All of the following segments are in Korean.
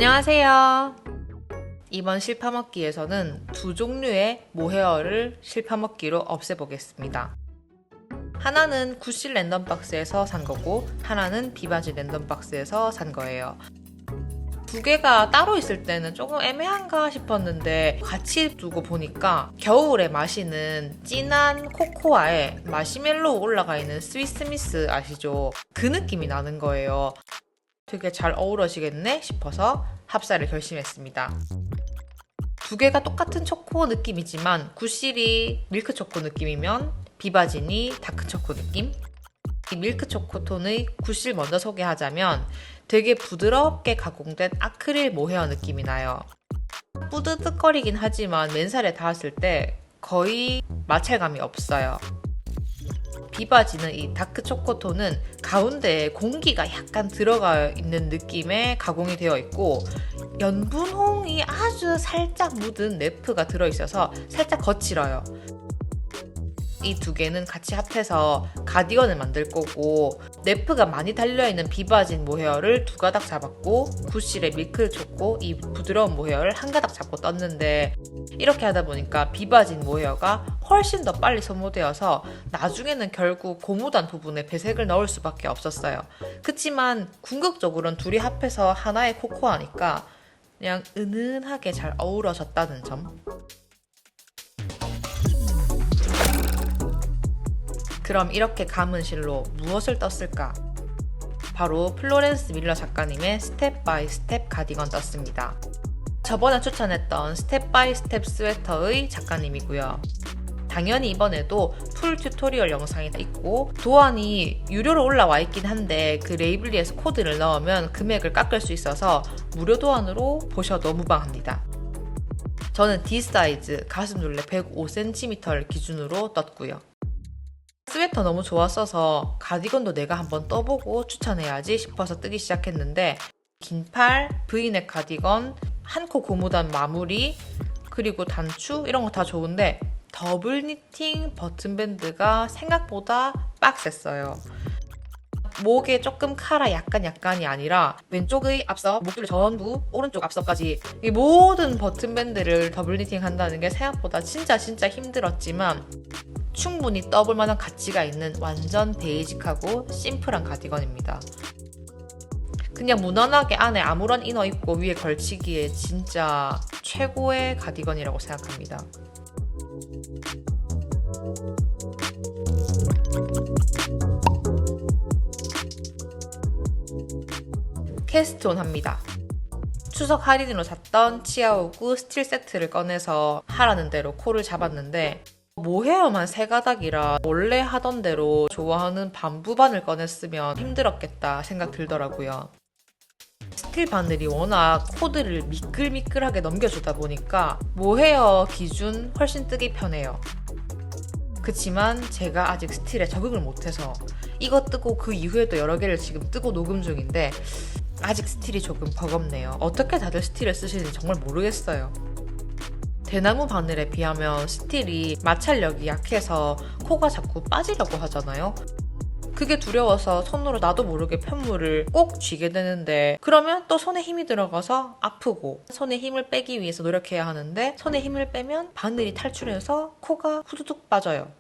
안녕하세요. 이번 실파먹기에서는 두 종류의 모헤어를 실파먹기로 없애보겠습니다. 하나는 구실 랜덤박스에서 산 거고 하나는 비바지 랜덤박스에서 산 거예요. 두 개가 따로 있을 때는 조금 애매한가 싶었는데 같이 두고 보니까 겨울에 마시는 진한 코코아에 마시멜로우 올라가 있는 스위스미스 아시죠? 그 느낌이 나는 거예요. 되게 잘 어우러지겠네 싶어서 합사를 결심했습니다. 두 개가 똑같은 초코 느낌이지만 구실이 밀크 초코 느낌이면 비바진이 다크 초코 느낌? 이 밀크 초코 톤의 구실 먼저 소개하자면 되게 부드럽게 가공된 아크릴 모헤어 느낌이 나요. 뿌드득거리긴 하지만 맨살에 닿았을 때 거의 마찰감이 없어요. 비바지는 이 다크 초코톤은 가운데에 공기가 약간 들어가 있는 느낌의 가공이 되어 있고 연분홍이 아주 살짝 묻은 랩프가 들어있어서 살짝 거칠어요. 이 두 개는 같이 합해서 가디건을 만들 거고 랩프가 많이 달려있는 비바진 모헤어를 두 가닥 잡았고 구실의 밀크 초코 이 부드러운 모헤어를 한 가닥 잡고 떴는데 이렇게 하다 보니까 비바진 모헤어가 훨씬 더 빨리 소모되어서 나중에는 결국 고무단 부분에 배색을 넣을 수밖에 없었어요. 그치만 궁극적으로는 둘이 합해서 하나의 코코아니까 그냥 은은하게 잘 어우러졌다는 점. 그럼 이렇게 감은 실로 무엇을 떴을까? 바로 플로렌스 밀러 작가님의 스텝 바이 스텝 가디건 떴습니다. 저번에 추천했던 스텝 바이 스텝 스웨터의 작가님이고요. 당연히 이번에도 풀 튜토리얼 영상이 있고 도안이 유료로 올라와 있긴 한데 그 레이블리에서 코드를 넣으면 금액을 깎을 수 있어서 무료 도안으로 보셔도 무방합니다. 저는 D 사이즈 가슴 둘레 105cm를 기준으로 떴고요. 스웨터 너무 좋았어서 가디건도 내가 한번 떠보고 추천해야지 싶어서 뜨기 시작했는데 긴팔, 브이넥 가디건, 한 코 고무단 마무리, 그리고 단추 이런 거 다 좋은데 더블 니팅 버튼밴드가 생각보다 빡셌어요. 목에 조금 카라 약간이 아니라 왼쪽의 앞서, 목줄 전부, 오른쪽 앞서까지 이 모든 버튼밴드를 더블 니팅 한다는 게 생각보다 진짜 힘들었지만 충분히 떠볼 만한 가치가 있는 완전 베이직하고 심플한 가디건입니다. 그냥 무난하게 안에 아무런 이너 입고 위에 걸치기에 진짜 최고의 가디건이라고 생각합니다. 캐스트온 합니다. 추석 할인으로 샀던 치아오구 스틸 세트를 꺼내서 하라는 대로 콜을 잡았는데 모헤어만 세 가닥이라 원래 하던 대로 좋아하는 반부반을 꺼냈으면 힘들었겠다 생각 들더라고요. 스틸 바늘이 워낙 코드를 미끌미끌하게 넘겨주다 보니까 모헤어 기준 훨씬 뜨기 편해요. 그치만 제가 아직 스틸에 적응을 못해서 이거 뜨고 그 이후에도 여러 개를 지금 뜨고 녹음 중인데 아직 스틸이 조금 버겁네요. 어떻게 다들 스틸을 쓰시는지 정말 모르겠어요. 대나무 바늘에 비하면 스틸이 마찰력이 약해서 코가 자꾸 빠지려고 하잖아요. 그게 두려워서 손으로 나도 모르게 편물을 꼭 쥐게 되는데 그러면 또 손에 힘이 들어가서 아프고 손에 힘을 빼기 위해서 노력해야 하는데 손에 힘을 빼면 바늘이 탈출해서 코가 후두둑 빠져요.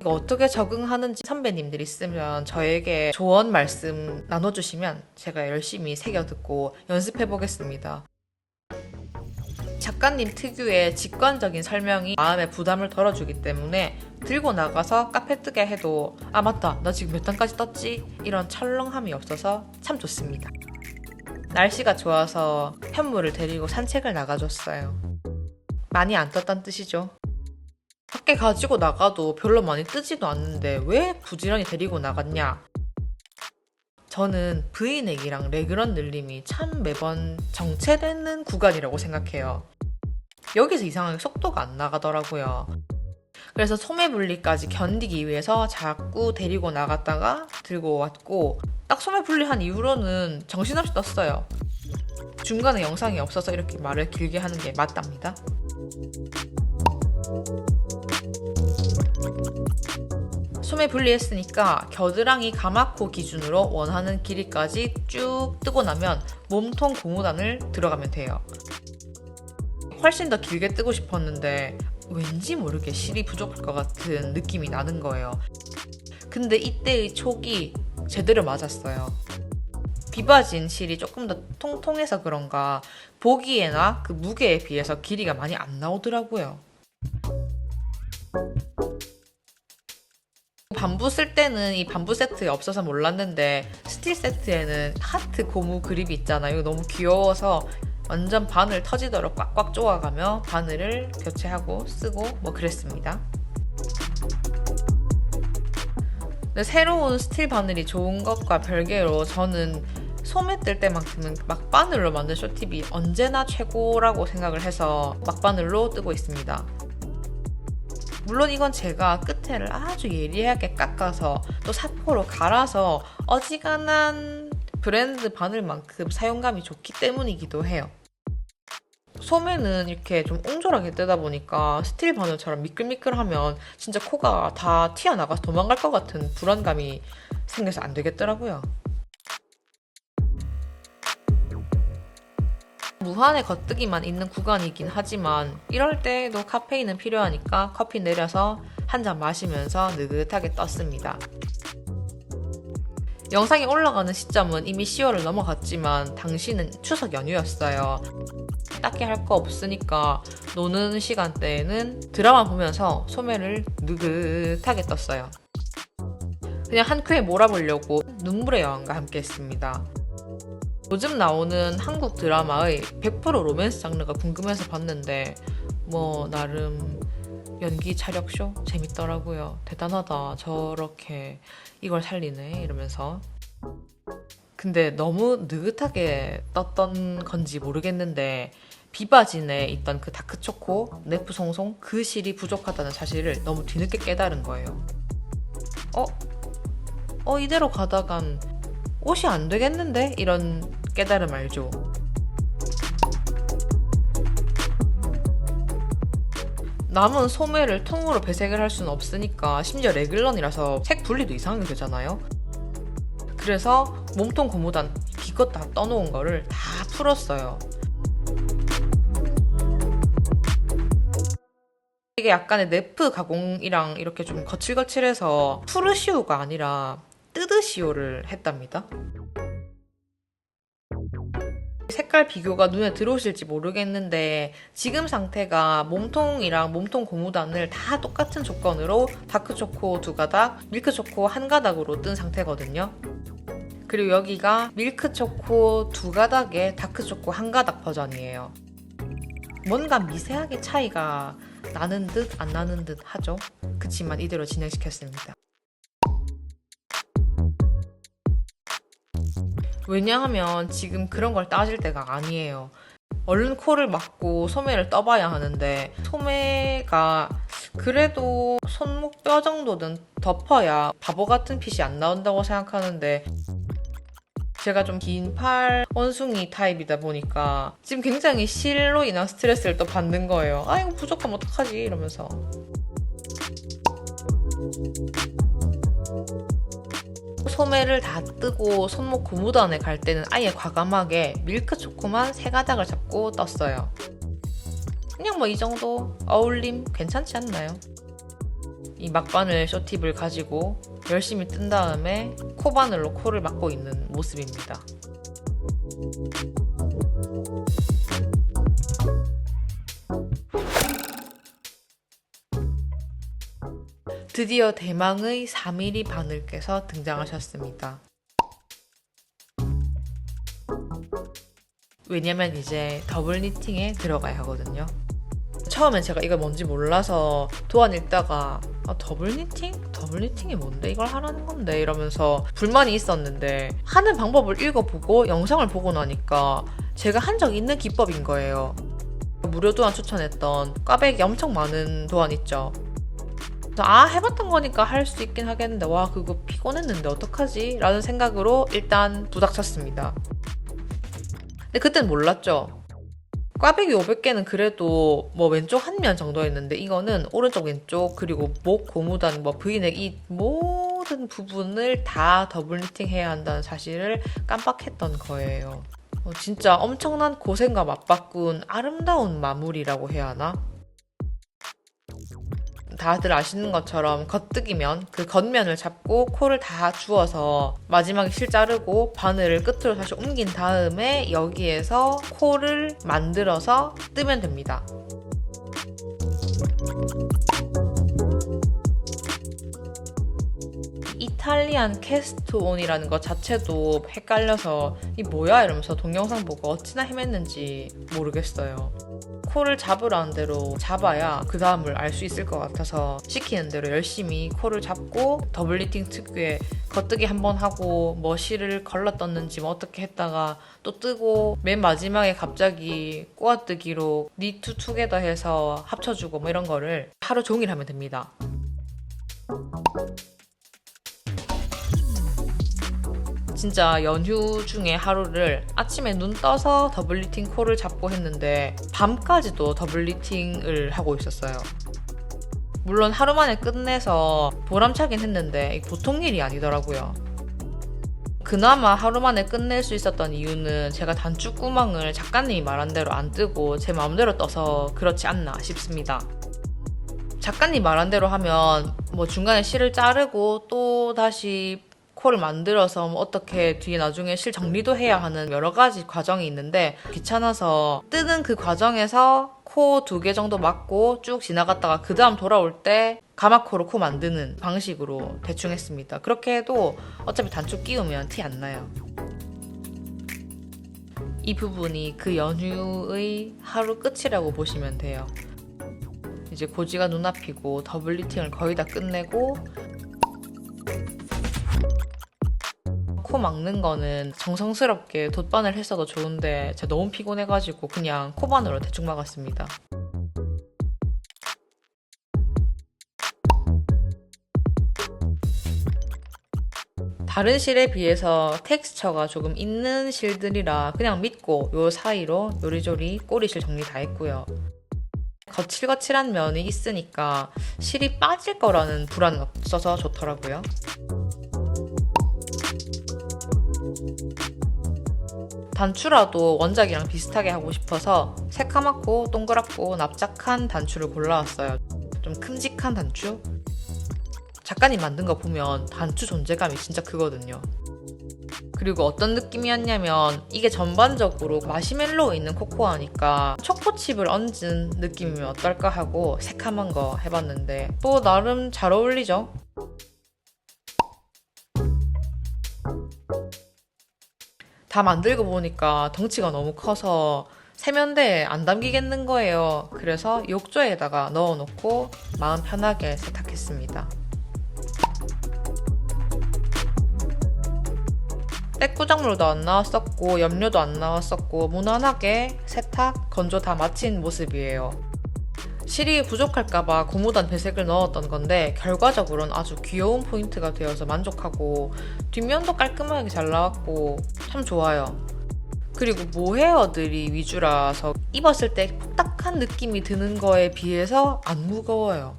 이거 어떻게 적응하는지 선배님들 있으면 저에게 조언 말씀 나눠주시면 제가 열심히 새겨듣고 연습해보겠습니다. 작가님 특유의 직관적인 설명이 마음의 부담을 덜어주기 때문에 들고 나가서 카페 뜨게 해도 아 맞다 나 지금 몇 단까지 떴지? 이런 철렁함이 없어서 참 좋습니다. 날씨가 좋아서 편물을 데리고 산책을 나가줬어요. 많이 안 떴단 뜻이죠. 밖에 가지고 나가도 별로 많이 뜨지도 않는데 왜 부지런히 데리고 나갔냐? 저는 브이넥이랑 레그런 늘림이 참 매번 정체되는 구간이라고 생각해요. 여기서 이상하게 속도가 안 나가더라고요. 그래서 소매 분리까지 견디기 위해서 자꾸 데리고 나갔다가 들고 왔고 딱 소매 분리한 이후로는 정신없이 떴어요. 중간에 영상이 없어서 이렇게 말을 길게 하는 게 맞답니다. 소매 분리했으니까 겨드랑이 가마코 기준으로 원하는 길이까지 쭉 뜨고 나면 몸통 고무단을 들어가면 돼요. 훨씬 더 길게 뜨고 싶었는데 왠지 모르게 실이 부족할 것 같은 느낌이 나는 거예요. 근데 이때의 촉이 제대로 맞았어요. 비바진 실이 조금 더 통통해서 그런가 보기에나 그 무게에 비해서 길이가 많이 안 나오더라고요. 반부 쓸 때는 이 반부 세트에 없어서 몰랐는데 스틸 세트에는 하트 고무 그립이 있잖아요. 너무 귀여워서 완전 바늘 터지도록 꽉꽉 조아가며 바늘을 교체하고 쓰고 뭐 그랬습니다. 근데 새로운 스틸 바늘이 좋은 것과 별개로 저는 소매 뜰 때만큼은 막바늘로 만든 쇼팁이 언제나 최고라고 생각을 해서 막바늘로 뜨고 있습니다. 물론 이건 제가 끝에를 아주 예리하게 깎아서 또 사포로 갈아서 어지간한 브랜드 바늘만큼 사용감이 좋기 때문이기도 해요. 소매는 이렇게 좀 옹졸하게 뜨다 보니까 스틸 바늘처럼 미끌미끌하면 진짜 코가 다 튀어나가서 도망갈 것 같은 불안감이 생겨서 안 되겠더라고요. 무한의 겉뜨기만 있는 구간이긴 하지만 이럴 때도 카페인은 필요하니까 커피 내려서 한 잔 마시면서 느긋하게 떴습니다. 영상이 올라가는 시점은 이미 10월을 넘어갔지만 당시는 추석 연휴였어요. 딱히 할 거 없으니까 노는 시간대에는 드라마 보면서 소매를 느긋하게 떴어요. 그냥 한 큐에 몰아보려고 눈물의 여왕과 함께 했습니다. 요즘 나오는 한국 드라마의 100% 로맨스 장르가 궁금해서 봤는데 뭐 나름 연기 차력쇼 재밌더라고요. 대단하다. 저렇게 이걸 살리네 이러면서. 근데 너무 느긋하게 떴던 건지 모르겠는데 비바진에 있던 그 다크초코, 네프송송 그 실이 부족하다는 사실을 너무 뒤늦게 깨달은 거예요. 이대로 가다간 옷이 안 되겠는데? 이런 깨달음 알죠? 남은 소매를 통으로 배색을 할 수는 없으니까 심지어 레귤런이라서 색 분리도 이상하게 되잖아요? 그래서 몸통 고무단 기껏 다 떠놓은 거를 다 풀었어요. 이게 약간의 네프 가공이랑 이렇게 좀 거칠거칠해서 푸르시오가 아니라 뜨드시오를 했답니다. 색깔 비교가 눈에 들어오실지 모르겠는데 지금 상태가 몸통이랑 몸통 고무단을 다 똑같은 조건으로 다크초코 2가닥, 밀크초코 1가닥으로 뜬 상태거든요. 그리고 여기가 밀크초코 2가닥에 다크초코 1가닥 버전이에요. 뭔가 미세하게 차이가 나는 듯 안 나는 듯 하죠. 그치만 이대로 진행시켰습니다. 왜냐하면 지금 그런 걸 따질 때가 아니에요. 얼른 코를 막고 소매를 떠봐야 하는데 소매가 그래도 손목 뼈 정도는 덮어야 바보 같은 핏이 안 나온다고 생각하는데 제가 좀 긴 팔 원숭이 타입이다 보니까 지금 굉장히 실로 인한 스트레스를 또 받는 거예요. 아 이거 부족하면 어떡하지 이러면서. 소매를 다 뜨고 손목 고무단에 갈 때는 아예 과감하게 밀크초코만 3가닥을 잡고 떴어요. 그냥 뭐 이 정도 어울림 괜찮지 않나요? 이 막바늘 쇼팁을 가지고 열심히 뜬 다음에 코바늘로 코를 막고 있는 모습입니다. 드디어 대망의 4mm 바늘께서 등장하셨습니다. 왜냐면 이제 더블 니팅에 들어가야 하거든요. 처음엔 제가 이걸 뭔지 몰라서 도안 읽다가 더블 니팅? 더블 니팅이 뭔데? 이걸 하라는 건데? 이러면서 불만이 있었는데 하는 방법을 읽어보고 영상을 보고 나니까 제가 한 적 있는 기법인 거예요. 무료 도안 추천했던 꽈배기 엄청 많은 도안 있죠. 해봤던 거니까 할 수 있긴 하겠는데 와 그거 피곤했는데 어떡하지? 라는 생각으로 일단 부닥쳤습니다. 근데 그땐 몰랐죠. 꽈배기 500개는 그래도 뭐 왼쪽 한 면 정도였는데 이거는 오른쪽 왼쪽 그리고 목 고무단 뭐 브이넥 이 모든 부분을 다 더블 니팅 해야 한다는 사실을 깜빡했던 거예요. 진짜 엄청난 고생과 맞바꾼 아름다운 마무리라고 해야 하나? 다들 아시는 것처럼 겉뜨기면 그 겉면을 잡고 코를 다 주워서 마지막에 실 자르고 바늘을 끝으로 다시 옮긴 다음에 여기에서 코를 만들어서 뜨면 됩니다. 이탈리안 캐스트온이라는 것 자체도 헷갈려서 이 뭐야 이러면서 동영상 보고 어찌나 헤맸는지 모르겠어요. 코를 잡으라는 대로 잡아야 그 다음을 알 수 있을 것 같아서 시키는 대로 열심히 코를 잡고 더블 니팅 특유의 겉뜨기 한번 하고 뭐 실을 걸러 떴는지 뭐 어떻게 했다가 또 뜨고 맨 마지막에 갑자기 꼬아뜨기로 knit together 해서 합쳐주고 뭐 이런 거를 하루 종일 하면 됩니다. 진짜 연휴 중에 하루를 아침에 눈 떠서 더블 니팅 코를 잡고 했는데 밤까지도 더블 니팅을 하고 있었어요. 물론 하루 만에 끝내서 보람차긴 했는데 보통 일이 아니더라고요. 그나마 하루 만에 끝낼 수 있었던 이유는 제가 단추 구멍을 작가님이 말한 대로 안 뜨고 제 마음대로 떠서 그렇지 않나 싶습니다. 작가님 말한 대로 하면 뭐 중간에 실을 자르고 또 다시 코를 만들어서 뭐 어떻게 뒤에 나중에 실 정리도 해야 하는 여러 가지 과정이 있는데 귀찮아서 뜨는 그 과정에서 코 2개 정도 맞고 쭉 지나갔다가 그 다음 돌아올 때 가마코로 코 만드는 방식으로 대충 했습니다. 그렇게 해도 어차피 단추 끼우면 티 안 나요. 이 부분이 그 연휴의 하루 끝이라고 보시면 돼요. 이제 고지가 눈앞이고 더블 니팅을 거의 다 끝내고 코 막는 거는 정성스럽게 돗바늘 했어도 좋은데 제가 너무 피곤해가지고 그냥 코바늘로 대충 막았습니다. 다른 실에 비해서 텍스처가 조금 있는 실들이라 그냥 믿고 요 사이로 요리조리 꼬리실 정리 다 했고요. 거칠거칠한 면이 있으니까 실이 빠질 거라는 불안은 없어서 좋더라고요. 단추라도 원작이랑 비슷하게 하고 싶어서 새카맣고 동그랗고 납작한 단추를 골라왔어요. 좀 큼직한 단추? 작가님 만든 거 보면 단추 존재감이 진짜 크거든요. 그리고 어떤 느낌이었냐면 이게 전반적으로 마시멜로우 있는 코코아니까 초코칩을 얹은 느낌이면 어떨까 하고 새카만 거 해봤는데 또 나름 잘 어울리죠? 다 만들고 보니까 덩치가 너무 커서 세면대에 안 담기겠는 거예요. 그래서 욕조에다가 넣어놓고 마음 편하게 세탁했습니다. 떼꾸작물도 안 나왔었고 염료도 안 나왔었고 무난하게 세탁, 건조 다 마친 모습이에요. 실이 부족할까봐 고무단 배색을 넣었던 건데 결과적으로는 아주 귀여운 포인트가 되어서 만족하고 뒷면도 깔끔하게 잘 나왔고 참 좋아요. 그리고 모헤어들이 위주라서 입었을 때 푹딱한 느낌이 드는 거에 비해서 안 무거워요.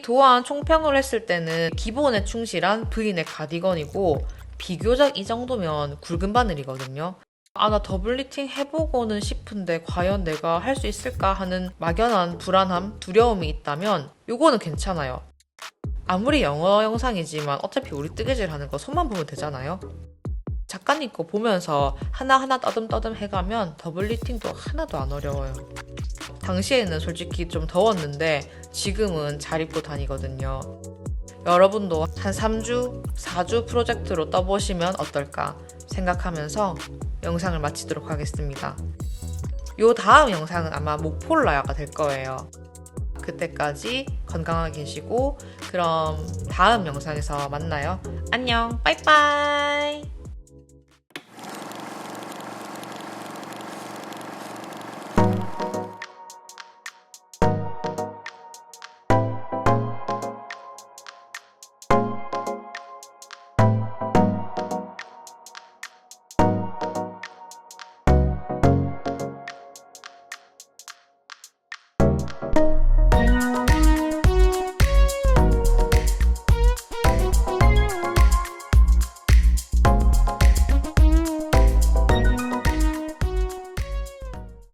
도안 총평을 했을 때는 기본에 충실한 브이넥 가디건이고 비교적 이 정도면 굵은 바늘이거든요. 나 더블 니팅 해보고는 싶은데 과연 내가 할 수 있을까 하는 막연한 불안함, 두려움이 있다면 요거는 괜찮아요. 아무리 영어 영상이지만 어차피 우리 뜨개질 하는 거 손만 보면 되잖아요. 작가님 거 보면서 하나하나 떠듬떠듬 해가면 더블 니팅도 하나도 안 어려워요. 당시에는 솔직히 좀 더웠는데 지금은 잘 입고 다니거든요. 여러분도 한 3주, 4주 프로젝트로 떠보시면 어떨까 생각하면서 영상을 마치도록 하겠습니다. 요 다음 영상은 아마 목폴라야가 될 거예요. 그때까지 건강하게 계시고 그럼 다음 영상에서 만나요. 안녕, 빠이빠이.